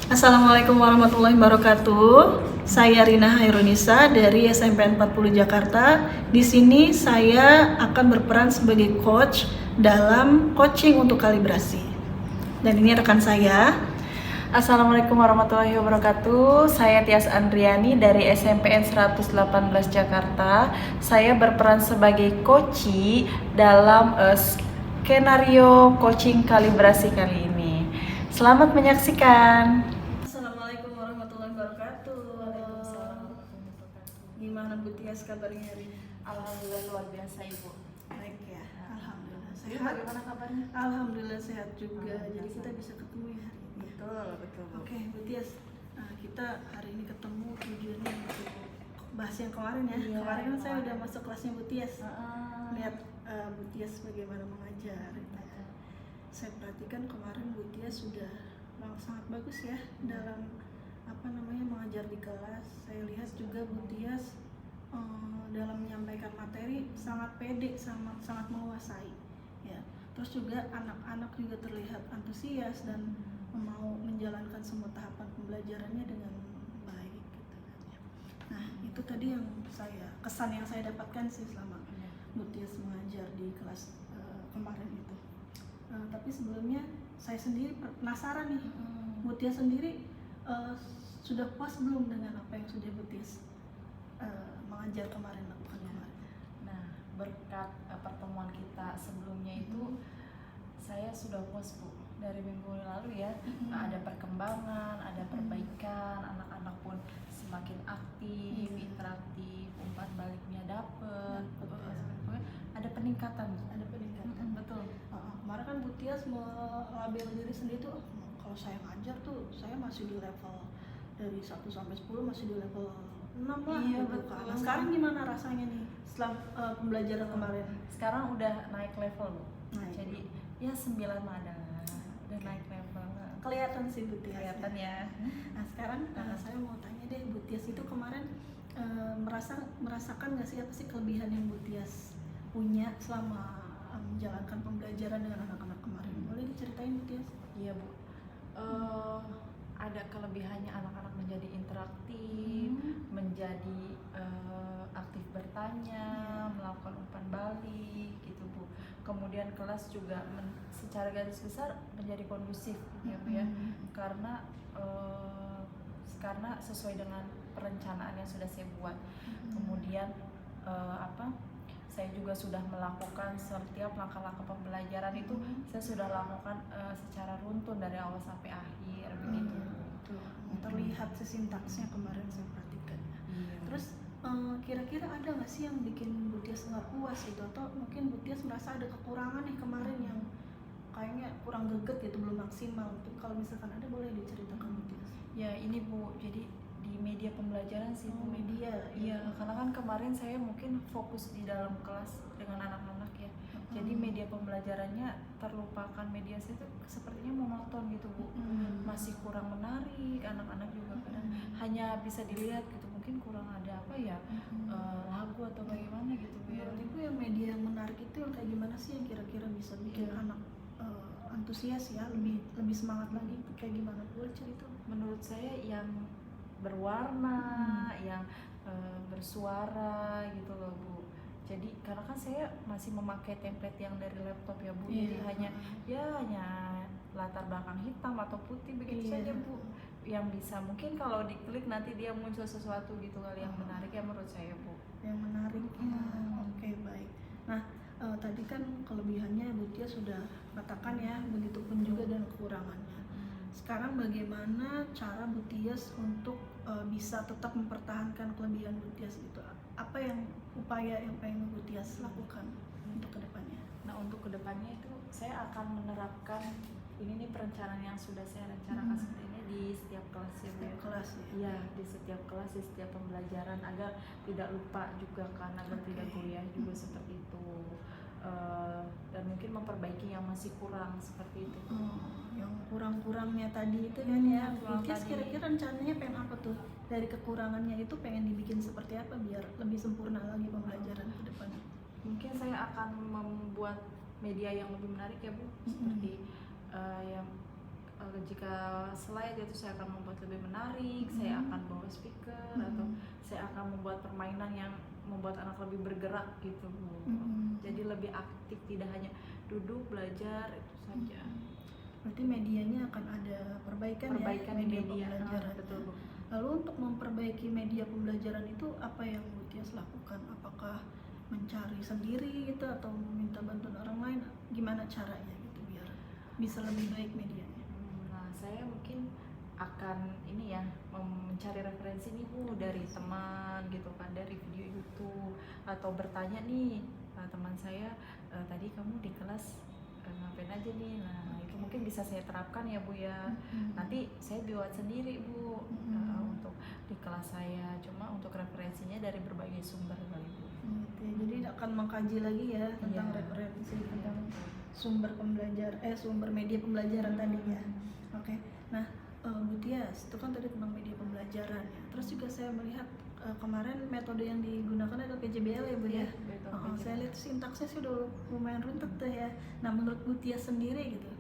Assalamualaikum warahmatullahi wabarakatuh. Saya Rina Hairunisa dari SMP 40 Jakarta. Di sini saya akan berperan sebagai coach dalam coaching untuk kalibrasi. Dan ini rekan saya. Assalamualaikum warahmatullahi wabarakatuh. Saya Tias Andriani dari SMPN 118 Jakarta. Saya berperan sebagai coachee dalam skenario coaching kalibrasi kali ini. Selamat menyaksikan. Assalamualaikum warahmatullahi wabarakatuh. Gimana Bu Tias kabarnya hari ini? Alhamdulillah luar biasa Ibu. Baik ya. Alhamdulillah Ibu sehat. bagaimana kabarnya? Alhamdulillah sehat juga. Jadi kita bisa ketemu ya hari ini. Betul. Oke, Bu Tias, kita hari ini ketemu tujuannya untuk bahas yang kemarin ya. Iya, kemarin kan saya kemarin. udah masuk kelasnya Bu Tias. Lihat Lihat. Bu Tias bagaimana mengajar. Saya perhatikan kemarin Bu Tias sudah sangat bagus ya dalam mengajar di kelas. Saya lihat juga Bu Tias dalam menyampaikan materi sangat pede, sangat menguasai. Ya. Terus juga anak-anak juga terlihat antusias dan mau menjalankan semua tahapan pembelajarannya dengan baik gitu kan ya. Nah, itu tadi yang kesan yang saya dapatkan sih selama Bu Tias mengajar di kelas kemarin itu. Tapi sebelumnya saya sendiri penasaran nih, Bu Tias sendiri sudah puas belum dengan apa yang sudah Bu Tias mengajar kemarin, lakukan kemarin? Nah, berkat pertemuan kita sebelumnya itu saya sudah puas Bu. Dari minggu lalu ya, ada perkembangan, ada perbaikan, anak-anak pun semakin aktif, interaktif, umpan baliknya dapet, ada peningkatan. Betul. Kemarin kan Bu Tias melabel diri sendiri tuh, kalau saya ngajar tuh saya masih di level dari 1 sampai 10 masih di level 6 lah. Iya, gitu betul. kan. Nah, sekarang gimana rasanya nih setelah pembelajaran kemarin? Sekarang udah naik level Bu. Naik. Jadi ya 9 ada, udah naik level. Kelihatan sih Bu Tias. Kelihatan ya. Nah, sekarang saya mau tanya deh, Bu Tias itu kemarin merasakan nggak sih apa sih kelebihan yang Bu Tias punya selama menjalankan pembelajaran dengan anak-anak kemarin? Boleh diceritain Bu Tias? Iya Bu. Ada kelebihannya anak-anak menjadi interaktif, menjadi aktif bertanya, melakukan umpan balik gitu Bu. Kemudian kelas juga secara garis besar menjadi kondusif ya Bu ya. Karena sesuai dengan perencanaan yang sudah saya buat. Kemudian saya juga sudah melakukan setiap langkah-langkah pembelajaran itu saya sudah lakukan secara runtun dari awal sampai akhir begitu. Terlihat sintaksnya kemarin saya perhatikan. Terus kira-kira ada nggak sih yang bikin Bu Tias nggak puas gitu, atau mungkin Bu Tias merasa ada kekurangan nih kemarin yang kayaknya kurang greget gitu, belum maksimal? Kalau misalkan ada boleh diceritakan Bu Tias. Ya ini Bu, jadi di media pembelajaran sih Bu. Media. Iya, karena kan kemarin saya mungkin fokus di dalam kelas dengan anak-anak ya. Jadi media pembelajarannya terlupakan, media saya itu sepertinya monoton gitu Bu. Masih kurang menarik, anak-anak juga kadang hanya bisa dilihat gitu, mungkin kurang ada lagu atau bagaimana gitu Bu ya. Menurut Ibu yang media yang menarik itu yang kayak gimana sih yang kira-kira bisa bikin anak antusias ya, lebih semangat lagi, kayak gimana? Boleh cerita? Menurut saya yang berwarna, yang bersuara gitu loh Bu. Jadi karena kan saya masih memakai template yang dari laptop ya Bu. Jadi hanya latar belakang hitam atau putih begitu saja Bu. Yang bisa mungkin kalau diklik nanti dia muncul sesuatu gitu kali yang menarik ya menurut saya Bu. Yang menarik ya. Oke, baik. Nah, tadi kan kelebihannya Bu Tia sudah katakan ya, begitupun juga dan kekurangannya. Sekarang bagaimana cara Bu Tias untuk bisa tetap mempertahankan kelebihan Bu Tias itu? Apa yang upaya yang pengen Bu Tias lakukan untuk kedepannya? Nah, untuk kedepannya itu saya akan menerapkan ini nih perencanaan yang sudah saya rencanakan seperti ini di setiap kelas ya. Setiap kelas ya? Iya, di setiap kelas, di setiap pembelajaran agar tidak lupa juga kan, agar tidak goyah juga seperti itu. Dan mungkin memperbaiki yang masih kurang seperti itu. Yang kurang-kurangnya tadi itu kan ya. Bu Tias kira-kira rencananya pengen apa tuh? Dari kekurangannya itu pengen dibikin seperti apa biar lebih sempurna lagi pembelajaran ke depannya? Mungkin saya akan membuat media yang lebih menarik ya Bu, seperti yang jika slide itu saya akan membuat lebih menarik, saya akan bawa speaker atau saya akan membuat permainan yang membuat anak lebih bergerak gitu Bu. Jadi lebih aktif, tidak hanya duduk belajar itu saja. Berarti medianya akan ada perbaikan ya, Media pembelajaran. betul Bu. Lalu untuk memperbaiki media pembelajaran itu apa yang Bu Tias lakukan? Apakah mencari sendiri gitu atau meminta bantuan orang lain? Gimana caranya gitu biar bisa lebih baik medianya? Nah, saya mungkin akan ini ya mencari referensi nih Bu dari teman gitu kan, dari video YouTube, atau bertanya nih teman saya, tadi kamu di kelas ngapain aja nih. Nah, itu mungkin bisa saya terapkan ya Bu ya. Nanti saya buat sendiri Bu untuk di kelas saya, cuma untuk referensinya dari berbagai sumber kali Bu. Jadi akan mengkaji lagi ya tentang referensi, tentang sumber sumber media pembelajaran tadinya. Oke. Nah, Bu Tias, itu kan tadi tentang media pembelajaran ya. Terus juga saya melihat kemarin metode yang digunakan adalah PJBL ya Bu ya. Saya lihat sintaksnya sih udah lumayan runtut tuh ya. Nah, menurut Bu Tias sendiri gitu,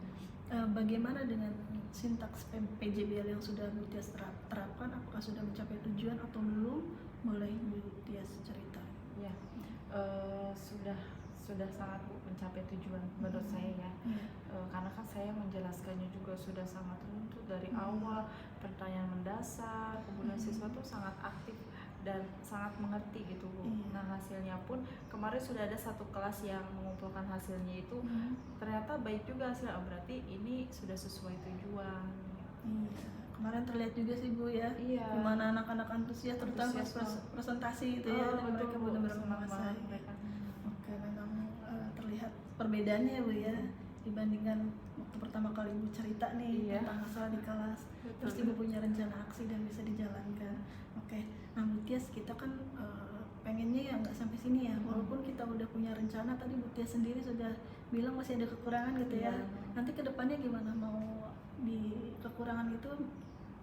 bagaimana dengan sintaks PJBL yang sudah Bu Tias terapkan? Apakah sudah mencapai tujuan atau belum? Boleh Bu Tias cerita. Ya, sudah sangat mencapai tujuan menurut saya ya. Karena kan saya menjelaskannya juga sudah sangat runtut dari awal, pertanyaan mendasar, kemudian siswa tuh sangat aktif dan sangat mengerti gitu Bu. Nah, hasilnya pun kemarin sudah ada satu kelas yang mengumpulkan hasilnya itu ternyata baik juga hasilnya, berarti ini sudah sesuai tujuan. Kemarin terlihat juga sih Bu ya, gimana anak-anak antusias terutama presentasi gitu ya, dan mereka benar-benar menguasai. Oke, memang terlihat perbedaannya Bu ya dibandingkan waktu pertama kali Bu cerita nih tentang masalah di kelas. Terus Ibu punya rencana aksi dan bisa dijalankan. Oke, nah Bu Tias, kita kan pengennya ya nggak sampai sini ya, walaupun kita udah punya rencana. Tadi Bu Tias sendiri sudah bilang masih ada kekurangan gitu ya. Nanti kedepannya gimana, mau di kekurangan itu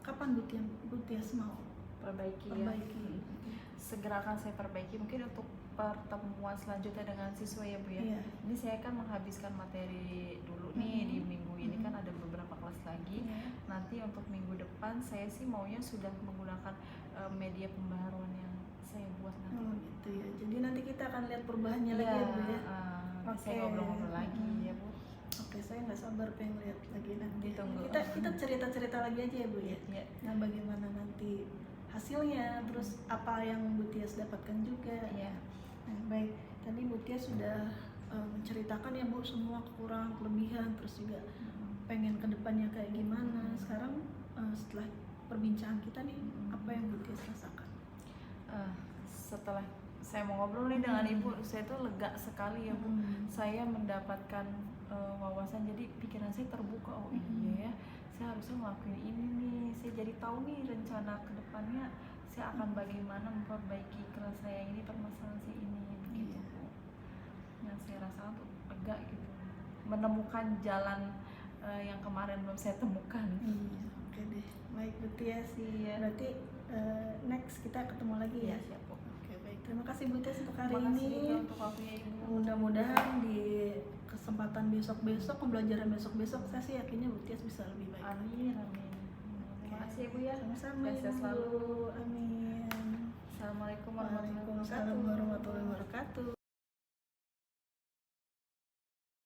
kapan Bu Tias mau perbaiki? Segera akan saya perbaiki, mungkin untuk pertemuan selanjutnya dengan siswa ya Bu ya. Ini saya kan menghabiskan materi dulu nih di minggu ini, kan ada beberapa kelas lagi. Nanti untuk minggu depan saya sih maunya sudah menggunakan media pembaharuan yang saya buat nanti. Gitu ya. Jadi nanti kita akan lihat perubahannya lagi ya Bu ya. Saya ngobrol-ngobrol lagi ya Bu. Oke, saya nggak sabar pengen lihat lagi nanti. Ditunggu. Kita cerita-cerita lagi aja ya Bu ya. Nah, bagaimana nanti hasilnya, terus apa yang Bu Tias dapatkan juga. Nah, baik, tadi Bu Tias sudah menceritakan ya Bu semua kekurangan, kelebihan, terus juga pengen kedepannya kayak gimana. Sekarang setelah perbincangan kita nih, apa yang Bu Tias rasakan? Setelah saya mau ngobrol nih dengan Ibu, saya tuh lega sekali ya Bu. Saya mendapatkan wawasan, jadi pikiran saya terbuka. Oh iya ya, saya harusnya ngelakuin ini nih. Saya jadi tahu nih rencana kedepannya saya akan bagaimana memperbaiki kelas saya ini, permasalahan saya ini begitu Bu. Yang saya rasa tuh lega gitu, menemukan jalan yang kemarin belum saya temukan. Oke deh, baik Bu Tias. Berarti next kita ketemu lagi ya. Siap Bu. Oke, baik, terima kasih Bu Tias untuk hari Terima kasih ini. untuk waktunya Ibu. Mudah-mudahan di kesempatan besok-besok, pembelajaran besok-besok, saya sih yakinnya Bu Tias bisa lebih baik. Amin. Terima kasih Bu ya. Sama-sama. Sukses selalu. Amin. Assalamualaikum Waalaikumsalam warahmatullahi wabarakatuh.